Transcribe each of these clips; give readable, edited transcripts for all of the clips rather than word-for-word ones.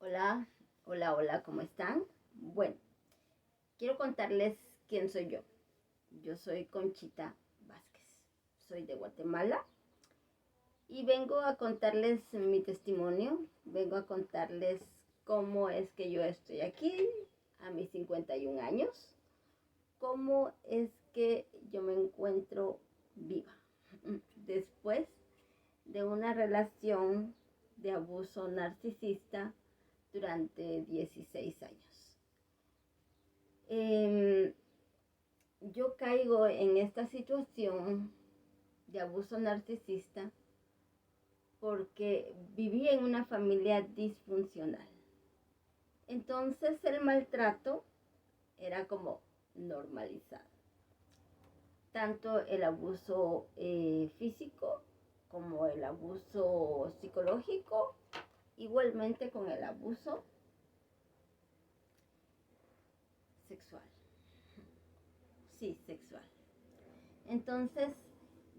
Hola, hola, ¿cómo están? Bueno, quiero contarles quién soy yo. Yo soy Conchita Vázquez, soy de Guatemala y vengo a contarles mi testimonio, vengo a contarles cómo es que yo estoy aquí a mis 51 años, cómo es que yo me encuentro viva después de una relación de abuso narcisista durante 16 años. Yo caigo en esta situación de abuso narcisista porque viví en una familia disfuncional. Entonces el maltrato era como normalizado. Tanto el abuso físico como el abuso psicológico, igualmente con el abuso sexual. Sí, sexual. Entonces,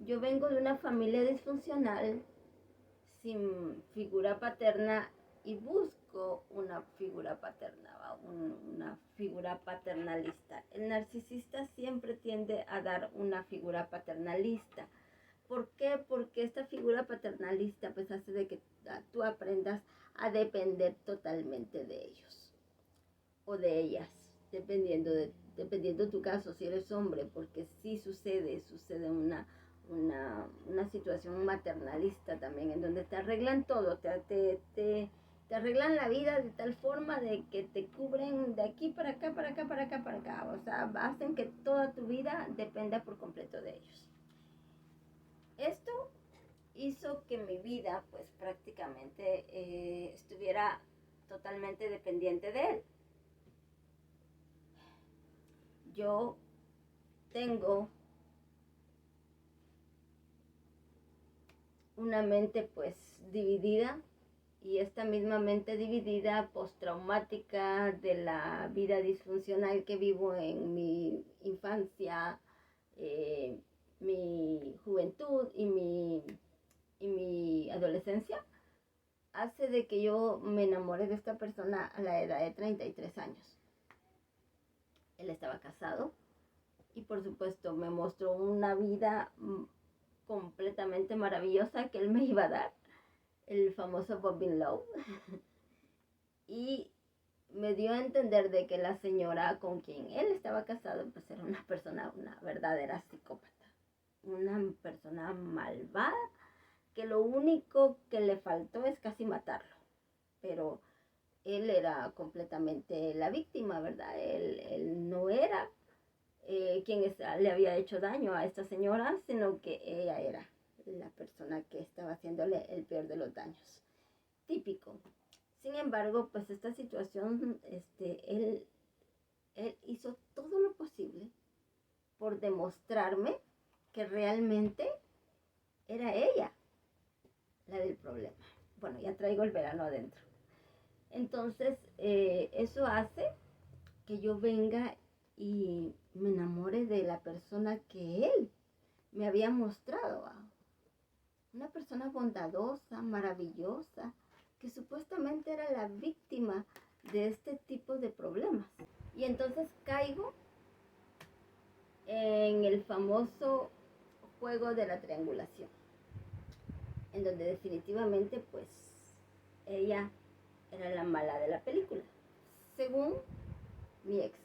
yo vengo de una familia disfuncional sin figura paterna y busco una figura paterna, una figura paternalista. El narcisista siempre tiende a dar una figura paternalista. ¿Por qué? Porque esta figura paternalista pues hace de que tú aprendas a depender totalmente de ellos o de ellas, dependiendo tu caso, si eres hombre, porque sí sucede una situación maternalista también, en donde te arreglan todo, te arreglan la vida de tal forma de que te cubren de aquí para acá, para acá, para acá, para acá, o sea, hacen que toda tu vida dependa por completo de ellos. Esto hizo que mi vida, pues prácticamente estuviera totalmente dependiente de él. Yo tengo una mente pues dividida, y esta misma mente dividida postraumática de la vida disfuncional que vivo en mi infancia, mi juventud y mi adolescencia, hace de que yo me enamore de esta persona a la edad de 33 años. Él estaba casado y por supuesto me mostró una vida completamente maravillosa que él me iba a dar, el famoso Bobby Love. Y me dio a entender de que la señora con quien él estaba casado pues era una persona, una verdadera psicópata, una persona malvada, que lo único que le faltó es casi matarlo, pero él era completamente la víctima, ¿verdad? Él no era quien le había hecho daño a esta señora, sino que ella era la persona que estaba haciéndole el peor de los daños. Típico. Sin embargo, pues esta situación, él hizo todo lo posible por demostrarme que realmente era ella la del problema. Bueno, ya traigo el verano adentro. Entonces, eso hace que yo venga y me enamore de la persona que él me había mostrado. Una persona bondadosa, maravillosa, que supuestamente era la víctima de este tipo de problemas. Y entonces caigo en el famoso juego de la triangulación, en donde definitivamente pues ella era la mala de la película, según mi ex.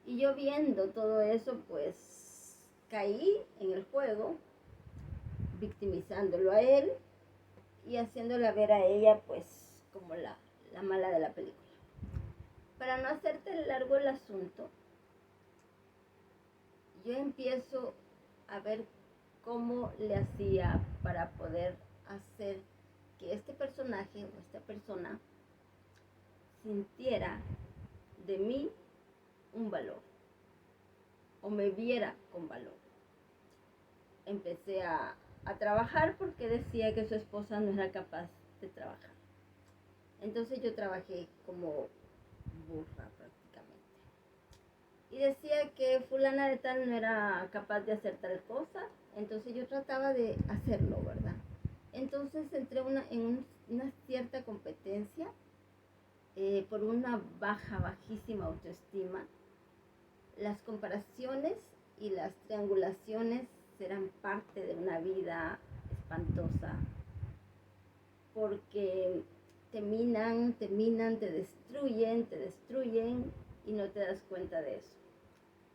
Y yo viendo todo eso, pues caí en el juego, victimizándolo a él y haciéndola ver a ella pues como la mala de la película. Para no hacerte largo el asunto, yo empiezo a ver cómo le hacía para poder hacer que este personaje o esta persona sintiera de mí un valor o me viera con valor. Empecé a trabajar porque decía que su esposa no era capaz de trabajar. Entonces yo trabajé como burra prácticamente. Y decía que fulana de tal no era capaz de hacer tal cosa, entonces yo trataba de hacerlo, ¿verdad? Entonces entré en una cierta competencia por una bajísima autoestima, las comparaciones y las triangulaciones serán parte de una vida espantosa, porque te minan, te destruyen y no te das cuenta de eso.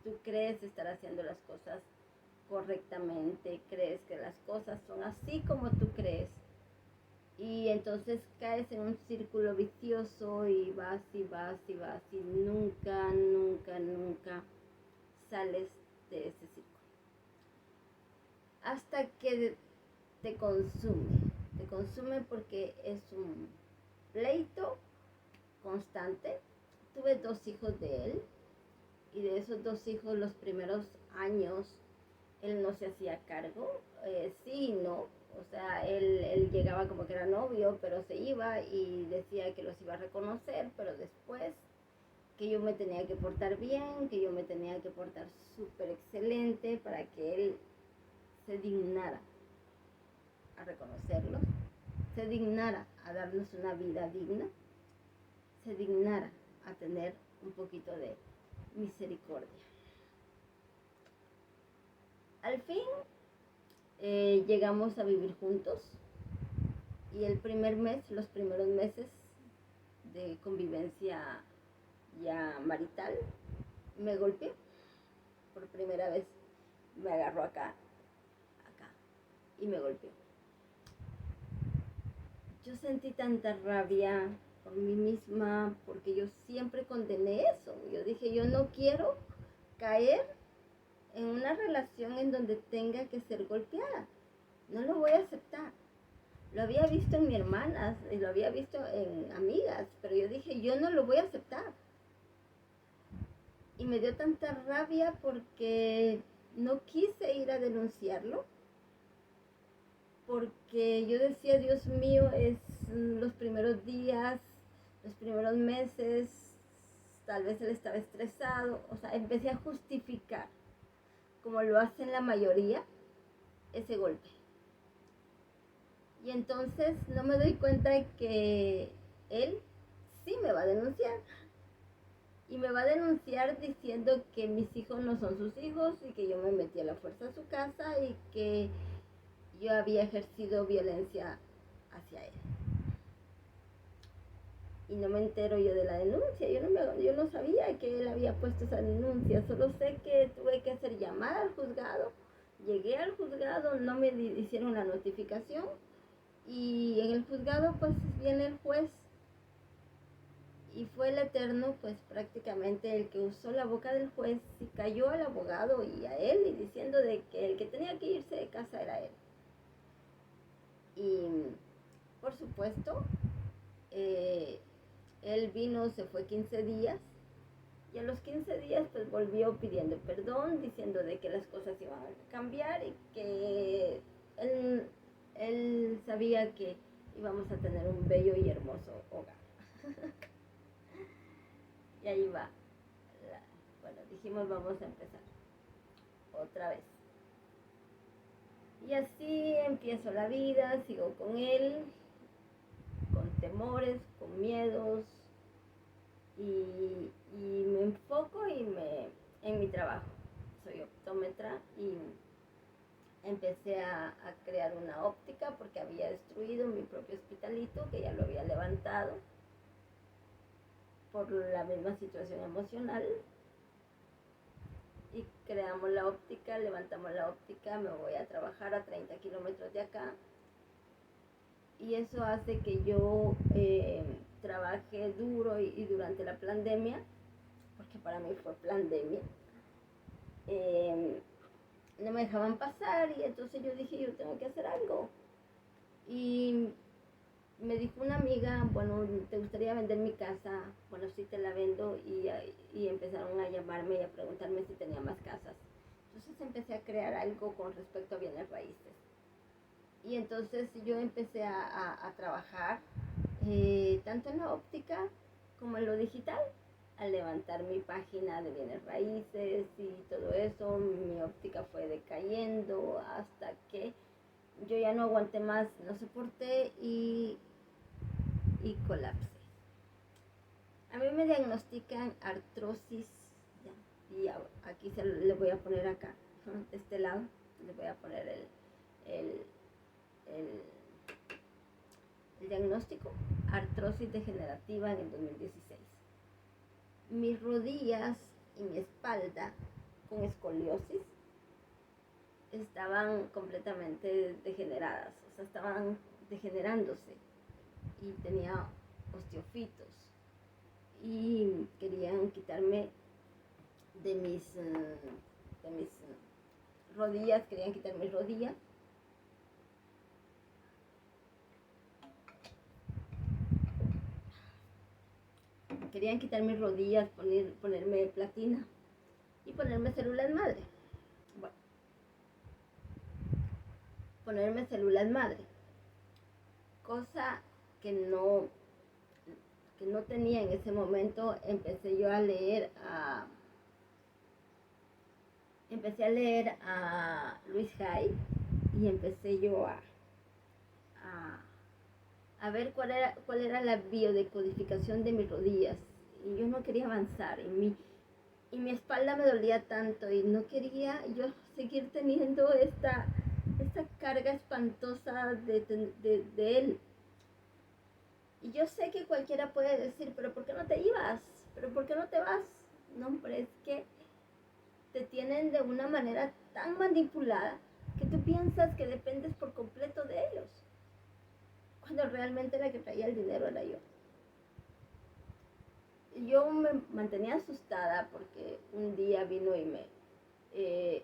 Tú crees estar haciendo las cosas correctamente, crees que las cosas son así como tú crees, y entonces caes en un círculo vicioso y vas y nunca sales de ese círculo. Hasta que te consume porque es un pleito constante. Tuve 2 hijos de él, y de esos 2 hijos los primeros años él no se hacía cargo, sí y no. O sea, él llegaba como que era novio, pero se iba y decía que los iba a reconocer, pero después que yo me tenía que portar bien, que yo me tenía que portar súper excelente para que él se dignara a reconocerlos, se dignara a darnos una vida digna, se dignara a tener un poquito de misericordia. Al fin llegamos a vivir juntos, y el primer mes, los primeros meses de convivencia ya marital, me golpeó. Por primera vez me agarró acá, y me golpeó. Yo sentí tanta rabia por mí misma, porque yo siempre condené eso. Yo dije, yo no quiero caer en una relación en donde tenga que ser golpeada. No lo voy a aceptar. Lo había visto en mi hermanas y lo había visto en amigas, pero yo dije, yo no lo voy a aceptar. Y me dio tanta rabia porque no quise ir a denunciarlo, porque yo decía, Dios mío, es los primeros días, los primeros meses, tal vez él estaba estresado. O sea, empecé a justificar, como lo hacen la mayoría, ese golpe. Y entonces no me doy cuenta de que él sí me va a denunciar. Y me va a denunciar diciendo que mis hijos no son sus hijos, y que yo me metí a la fuerza a su casa, y que yo había ejercido violencia hacia él. Y no me entero yo de la denuncia. Yo no sabía que él había puesto esa denuncia. Solo sé que tuve que hacer llamada al juzgado. Llegué al juzgado, no me hicieron la notificación. Y en el juzgado pues viene el juez. Y fue el Eterno, pues prácticamente el que usó la boca del juez y cayó al abogado y a él, y diciendo de que el que tenía que irse de casa era él. Y por supuesto, él vino, se fue 15 días, y a los 15 días pues volvió pidiendo perdón, diciendo de que las cosas iban a cambiar, y que él sabía que íbamos a tener un bello y hermoso hogar. Y ahí va. Bueno, dijimos, vamos a empezar otra vez. Y así empiezo la vida, sigo con él, con temores, con miedos, y me enfoco en mi trabajo. Soy optómetra, y empecé a crear una óptica porque había destruido mi propio hospitalito, que ya lo había levantado por la misma situación emocional. Y creamos la óptica, levantamos la óptica, me voy a trabajar a 30 kilómetros de acá, y eso hace que yo trabaje duro, y durante la pandemia, porque para mí fue pandemia, no me dejaban pasar, y entonces yo dije, yo tengo que hacer algo. Y me dijo una amiga, bueno, ¿te gustaría vender mi casa? Bueno, sí, te la vendo. Y empezaron a llamarme y a preguntarme si tenía más casas. Entonces empecé a crear algo con respecto a bienes raíces. Y entonces yo empecé a trabajar tanto en la óptica como en lo digital, a levantar mi página de bienes raíces y todo eso. Mi óptica fue decayendo hasta que yo ya no aguanté más, no soporté, y colapsé. A mí me diagnostican artrosis, ya, y aquí le voy a poner acá, de este lado, le voy a poner el, el, el diagnóstico, artrosis degenerativa en el 2016. Mis rodillas y mi espalda con escoliosis estaban completamente degeneradas, o sea, estaban degenerándose y tenía osteofitos y querían quitarme de mis rodillas, querían quitar mis rodillas. Querían quitar mis rodillas, ponerme platina y ponerme células madre. Bueno, ponerme células madre, cosa que no tenía en ese momento. Empecé yo a leer a Luis Hay y empecé yo a ver cuál era la biodecodificación de mis rodillas, y yo no quería avanzar, y mi espalda me dolía tanto y no quería yo seguir teniendo esta carga espantosa de él. Y yo sé que cualquiera puede decir, pero ¿por qué no te ibas? ¿Pero por qué no te vas? No, hombre, es que te tienen de una manera tan manipulada que tú piensas que dependes por completo de ellos, cuando realmente la que traía el dinero era yo. Yo me mantenía asustada porque un día vino y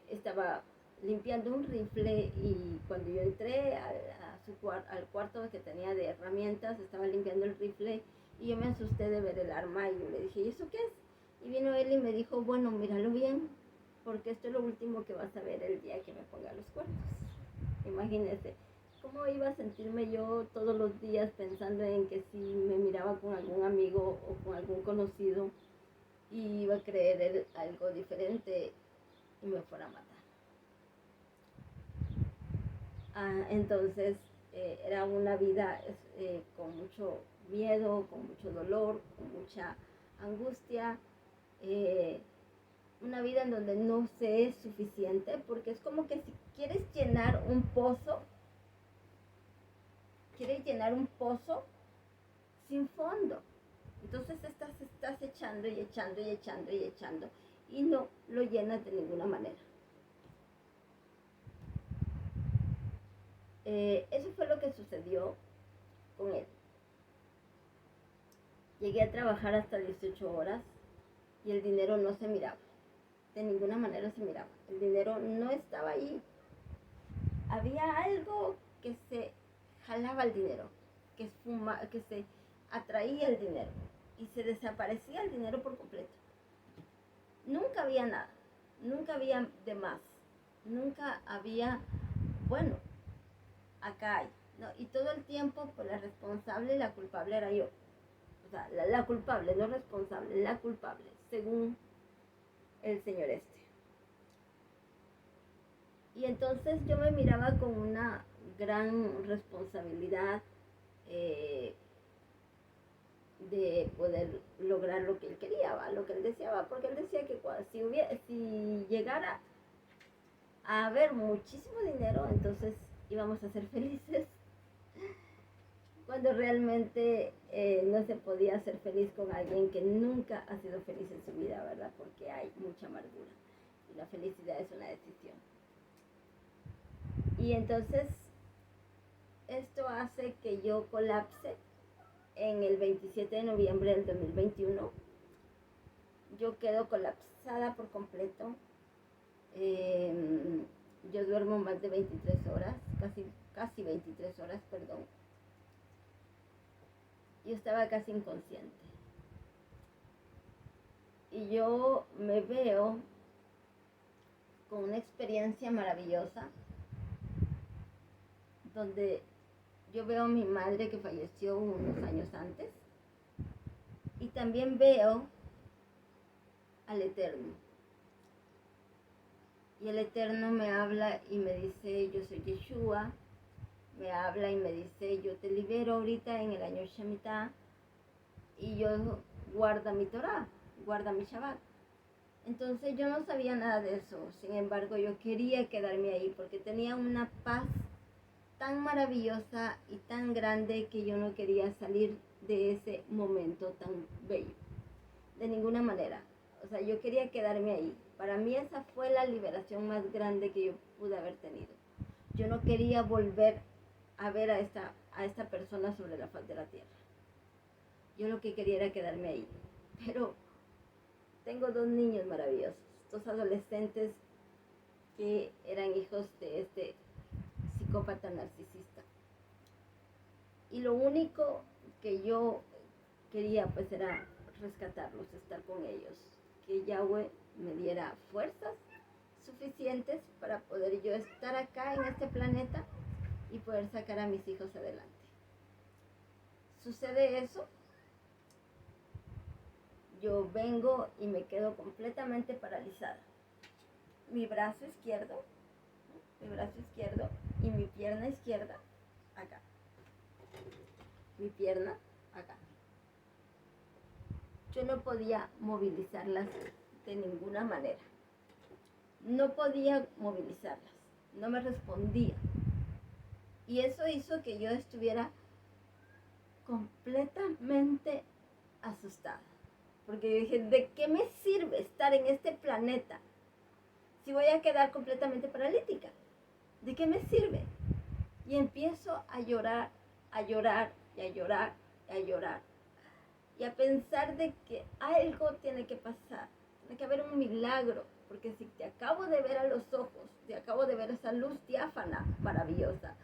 estaba limpiando un rifle, y cuando yo entré al cuarto que tenía de herramientas, estaba limpiando el rifle y yo me asusté de ver el arma y yo le dije, ¿y eso qué es? Y vino él y me dijo, bueno, míralo bien, porque esto es lo último que vas a ver el día que me ponga los cuernos. Imagínese cómo iba a sentirme yo todos los días pensando en que si me miraba con algún amigo o con algún conocido, y iba a creer él algo diferente y me fuera a matar. Entonces era una vida con mucho miedo, con mucho dolor, con mucha angustia, una vida en donde no se es suficiente, porque es como que si quieres llenar un pozo sin fondo. Entonces estás echando y echando y echando y echando y no lo llenas de ninguna manera. Eso fue lo que sucedió con él. Llegué a trabajar hasta 18 horas y el dinero no se miraba. De ninguna manera se miraba. El dinero no estaba ahí. Había algo que se jalaba el dinero, que se atraía el dinero y se desaparecía el dinero por completo. Nunca había nada, nunca había de más, nunca había, bueno, acá hay, ¿no? Y todo el tiempo, pues la responsable y la culpable era yo. O sea, la culpable, no responsable, la culpable, según el señor este. Y entonces yo me miraba con una gran responsabilidad de poder lograr lo que él quería, ¿va? Lo que él deseaba, porque él decía que si llegara a haber muchísimo dinero, entonces íbamos a ser felices, cuando realmente no se podía ser feliz con alguien que nunca ha sido feliz en su vida, ¿verdad? Porque hay mucha amargura y la felicidad es una decisión. Y entonces esto hace que yo colapse en el 27 de noviembre del 2021. Yo quedo colapsada por completo. Yo duermo más de 23 horas, casi 23 horas, perdón. Yo estaba casi inconsciente. Y yo me veo con una experiencia maravillosa, donde yo veo a mi madre que falleció unos años antes, y también veo al Eterno. Y el Eterno me habla y me dice, yo soy Yeshua. Me habla y me dice, yo te libero ahorita en el año Shemitah, y yo guarda mi Torah, guarda mi Shabbat. Entonces yo no sabía nada de eso, sin embargo yo quería quedarme ahí porque tenía una paz tan maravillosa y tan grande que yo no quería salir de ese momento tan bello, de ninguna manera. O sea, yo quería quedarme ahí. Para mí esa fue la liberación más grande que yo pude haber tenido. Yo no quería volver a ver a esta persona sobre la faz de la tierra. Yo lo que quería era quedarme ahí. Pero tengo 2 niños maravillosos, 2 adolescentes que eran hijos de este psicópata narcisista. Y lo único que yo quería pues era rescatarlos, estar con ellos, que Yahweh me diera fuerzas suficientes para poder yo estar acá en este planeta y poder sacar a mis hijos adelante. Sucede eso, yo vengo y me quedo completamente paralizada. Mi brazo izquierdo y mi pierna izquierda acá. Mi pierna acá. Yo no podía movilizarlas de ninguna manera. No podía movilizarlas, no me respondía. Y eso hizo que yo estuviera completamente asustada. Porque yo dije, ¿de qué me sirve estar en este planeta si voy a quedar completamente paralítica? ¿De qué me sirve? Y empiezo a llorar, a llorar, y a llorar, y a llorar. Y a pensar de que algo tiene que pasar, tiene que haber un milagro, porque si te acabo de ver a los ojos, te acabo de ver esa luz diáfana, maravillosa,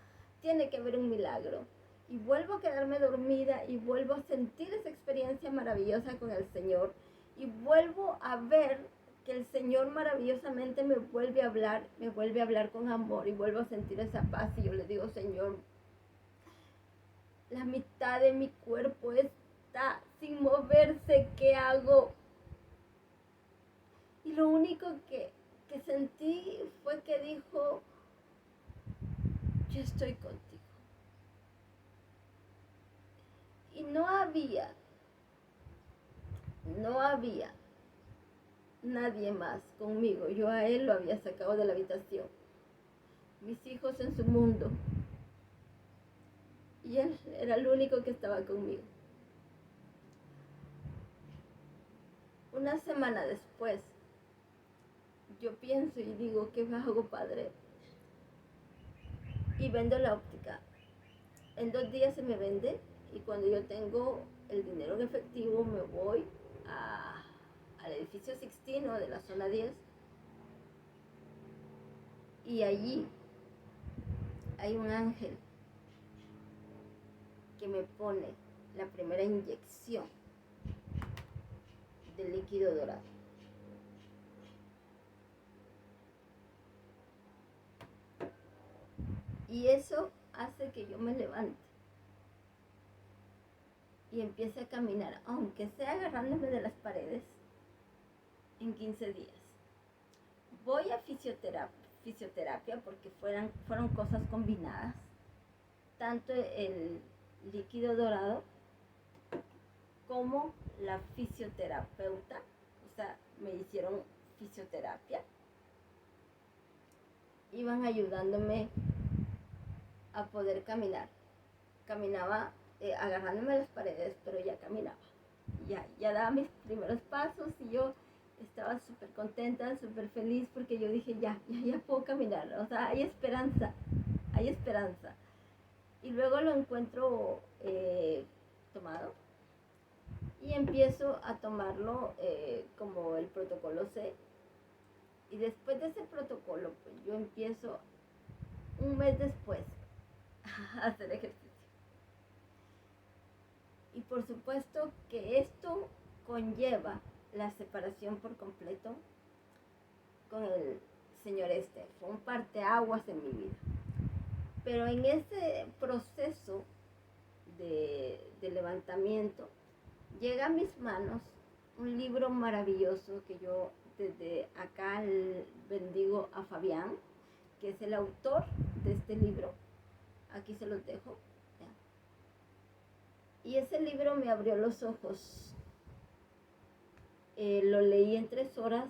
tiene que haber un milagro. Y vuelvo a quedarme dormida y vuelvo a sentir esa experiencia maravillosa con el Señor. Y vuelvo a ver que el Señor maravillosamente me vuelve a hablar con amor y vuelvo a sentir esa paz. Y yo le digo, Señor, la mitad de mi cuerpo está sin moverse, ¿qué hago? Y lo único que sentí fue que dijo, yo estoy contigo. Y no había nadie más conmigo. Yo a él lo había sacado de la habitación. Mis hijos en su mundo. Y él era el único que estaba conmigo. Una semana después, yo pienso y digo, ¿qué hago, Padre? Y vendo la óptica. En 2 días se me vende y cuando yo tengo el dinero en efectivo me voy al edificio Sixtino de la zona 10 y allí hay un ángel que me pone la primera inyección de líquido dorado. Y eso hace que yo me levante y empiece a caminar, aunque sea agarrándome de las paredes, en 15 días. Voy a fisioterapia porque fueron cosas combinadas, tanto el líquido dorado como la fisioterapeuta, o sea, me hicieron fisioterapia, iban ayudándome a poder caminar. Caminaba agarrándome a las paredes, pero ya caminaba. Ya daba mis primeros pasos y yo estaba súper contenta, súper feliz porque yo dije, ya puedo caminar. O sea, hay esperanza. Y luego lo encuentro tomado y empiezo a tomarlo como el protocolo C. Y después de ese protocolo, pues yo empiezo un mes después a hacer ejercicio. Y por supuesto que esto conlleva la separación por completo con el señor fue un parteaguas en mi vida. Pero en ese proceso de levantamiento llega a mis manos un libro maravilloso que yo desde acá bendigo a Fabián, que es el autor de este libro. Aquí se los dejo. Y ese libro me abrió los ojos Lo leí en 3 horas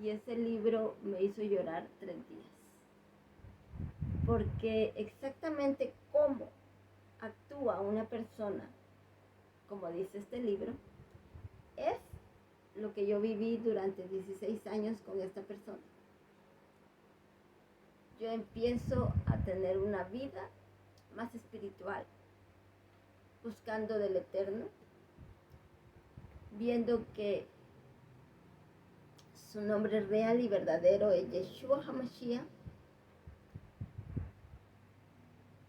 y ese libro me hizo llorar 3 días. Porque exactamente cómo actúa una persona, como dice este libro, es lo que yo viví durante 16 años con esta persona. Yo empiezo a tener una vida más espiritual, buscando del Eterno, viendo que su nombre real y verdadero es Yeshua HaMashiach,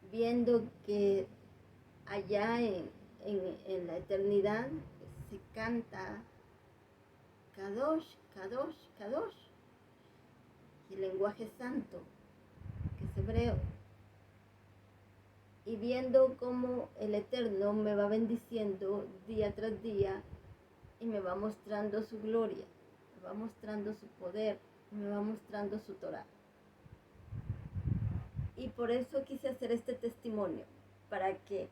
viendo que allá en la eternidad se canta Kadosh, Kadosh, Kadosh, y el lenguaje santo, que es hebreo, y viendo cómo el Eterno me va bendiciendo día tras día y me va mostrando su gloria, me va mostrando su poder, me va mostrando su Torah. Y por eso quise hacer este testimonio, para que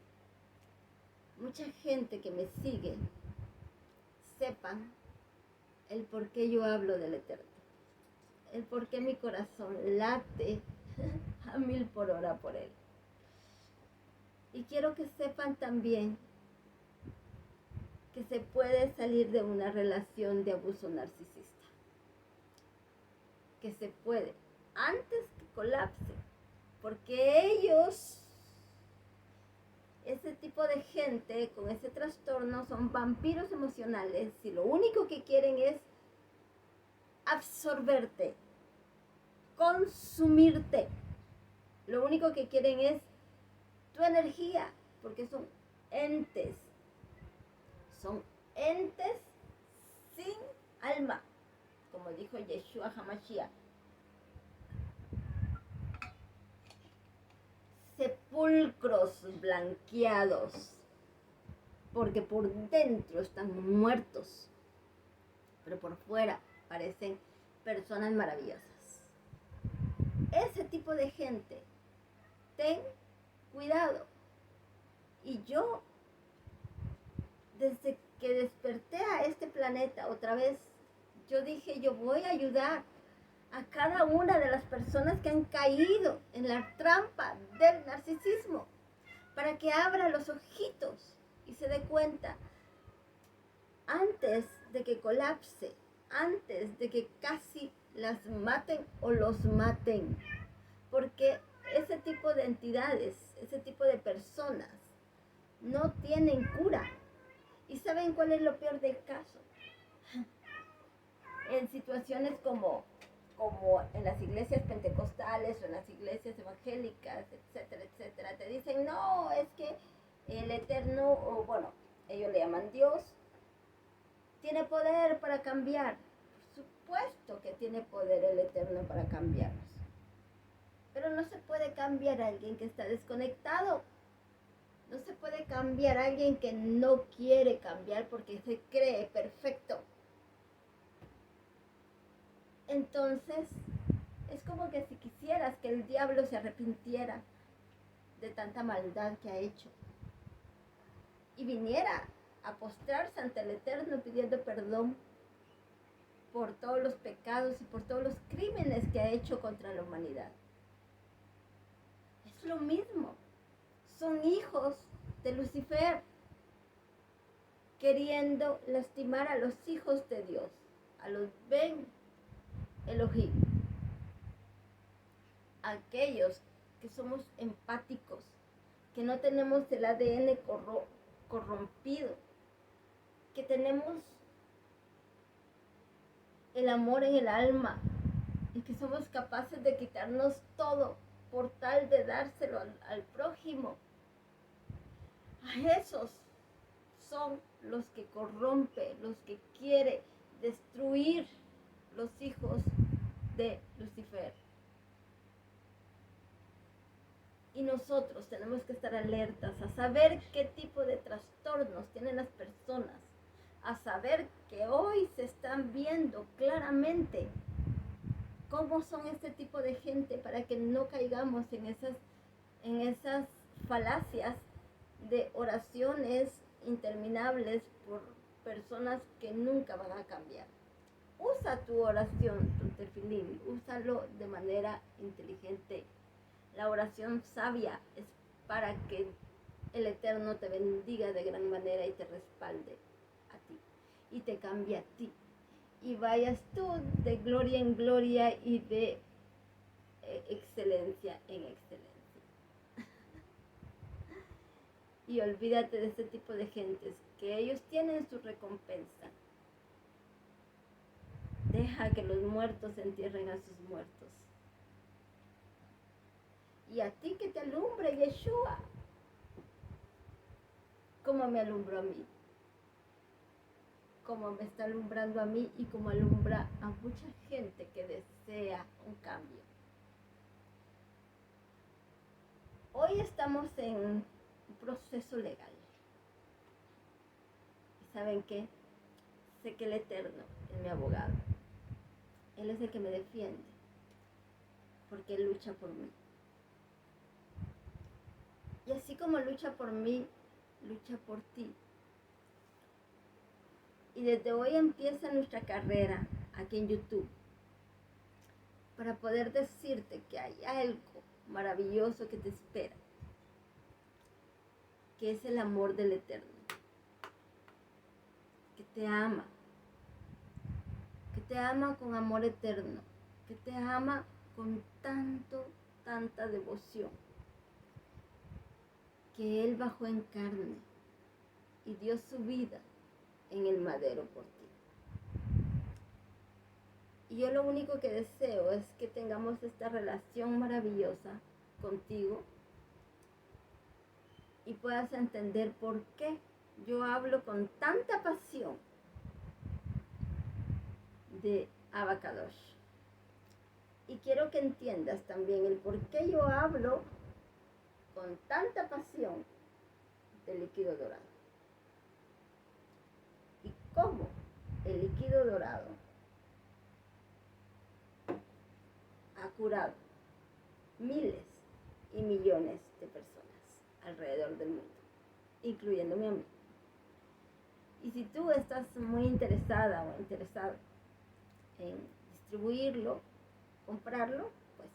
mucha gente que me sigue sepan el por qué yo hablo del Eterno, el por qué mi corazón late a 1000 por hora por Él. Y quiero que sepan también que se puede salir de una relación de abuso narcisista, que se puede, antes que colapse, porque ellos, ese tipo de gente con ese trastorno, son vampiros emocionales y lo único que quieren es absorberte, consumirte. Lo único que quieren es tu energía, porque son entes sin alma, como dijo Yeshua HaMashiach. Sepulcros blanqueados, porque por dentro están muertos, pero por fuera parecen personas maravillosas. Ese tipo de gente, ten cuidado. Y yo, desde que desperté a este planeta otra vez, yo dije, yo voy a ayudar a cada una de las personas que han caído en la trampa del narcisismo, para que abra los ojitos y se dé cuenta, antes de que colapse, antes de que casi las maten o los maten, porque ese tipo de entidades, ese tipo de personas no tienen cura. ¿Y saben cuál es lo peor del caso? En situaciones como en las iglesias pentecostales o en las iglesias evangélicas, etcétera, etcétera, te dicen, no, es que el Eterno, o bueno, ellos le llaman Dios, tiene poder para cambiar. Por supuesto que tiene poder el Eterno para cambiarnos. Pero no se puede cambiar a alguien que está desconectado. No se puede cambiar a alguien que no quiere cambiar porque se cree perfecto. Entonces, es como que si quisieras que el diablo se arrepintiera de tanta maldad que ha hecho y viniera a postrarse ante el Eterno pidiendo perdón por todos los pecados y por todos los crímenes que ha hecho contra la humanidad. Es lo mismo. Son hijos de Lucifer queriendo lastimar a los hijos de Dios, a los Ben Elohim, aquellos que somos empáticos, que no tenemos el ADN corrompido, que tenemos el amor en el alma y que somos capaces de quitarnos todo por tal de dárselo al prójimo. A esos son los que corrompe, los que quiere destruir los hijos de Lucifer. Y nosotros tenemos que estar alertas a saber qué tipo de trastornos tienen las personas, a saber que hoy se están viendo claramente cómo son este tipo de gente, para que no caigamos en esas falacias de oraciones interminables por personas que nunca van a cambiar. Usa tu oración, tu tefilín, úsalo de manera inteligente. La oración sabia es para que el Eterno te bendiga de gran manera y te respalde a ti y te cambie a ti y vayas tú de gloria en gloria y de excelencia en excelencia. Y olvídate de este tipo de gentes, que ellos tienen su recompensa. Deja que los muertos entierren a sus muertos. Y a ti que te alumbre Yeshua, como me alumbró a mí, como me está alumbrando a mí y como alumbra a mucha gente que desea un cambio. Hoy estamos en un proceso legal. ¿Y saben qué? Sé que el Eterno es mi abogado. Él es el que me defiende, porque Él lucha por mí. Y así como lucha por mí, lucha por ti. Y desde hoy empieza nuestra carrera aquí en YouTube, para poder decirte que hay algo maravilloso que te espera, que es el amor del Eterno, que te ama con amor eterno, que te ama con tanta devoción, que Él bajó en carne y dio su vida en el madero por ti. Y yo lo único que deseo es que tengamos esta relación maravillosa contigo y puedas entender por qué yo hablo con tanta pasión de Abacadosh. Y quiero que entiendas también el por qué yo hablo con tanta pasión del líquido dorado. Y cómo el líquido dorado ha curado miles y millones de personas alrededor del mundo, incluyéndome a mí. Y si tú estás muy interesada o interesado en distribuirlo, comprarlo, pues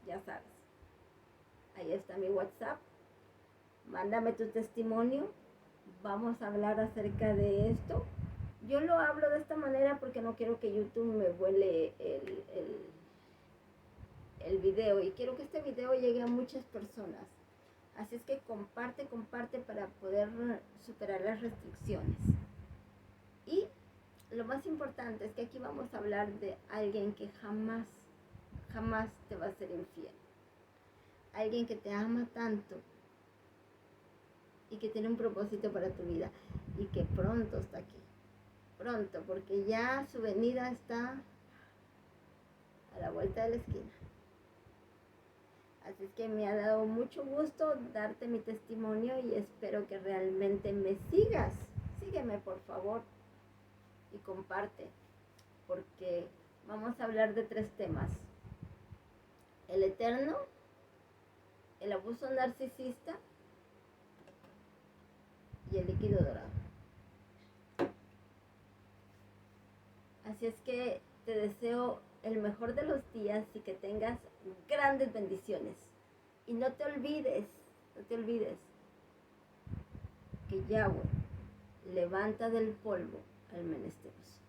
ya sabes, ahí está mi WhatsApp, mándame tu testimonio, vamos a hablar acerca de esto. Yo lo hablo de esta manera porque no quiero que YouTube me vuele el video, y quiero que este video llegue a muchas personas. Así es que comparte para poder superar las restricciones. Y lo más importante es que aquí vamos a hablar de alguien que jamás te va a ser infiel. Alguien que te ama tanto y que tiene un propósito para tu vida y que pronto está aquí. Pronto, porque ya su venida está a la vuelta de la esquina. Así es que me ha dado mucho gusto darte mi testimonio y espero que realmente me sigas. Sígueme, por favor, y comparte, porque vamos a hablar de 3 temas: el Eterno, el abuso narcisista y el líquido dorado. Así es que te deseo el mejor de los días y que tengas grandes bendiciones. Y no te olvides que Yahweh levanta del polvo al menesteroso.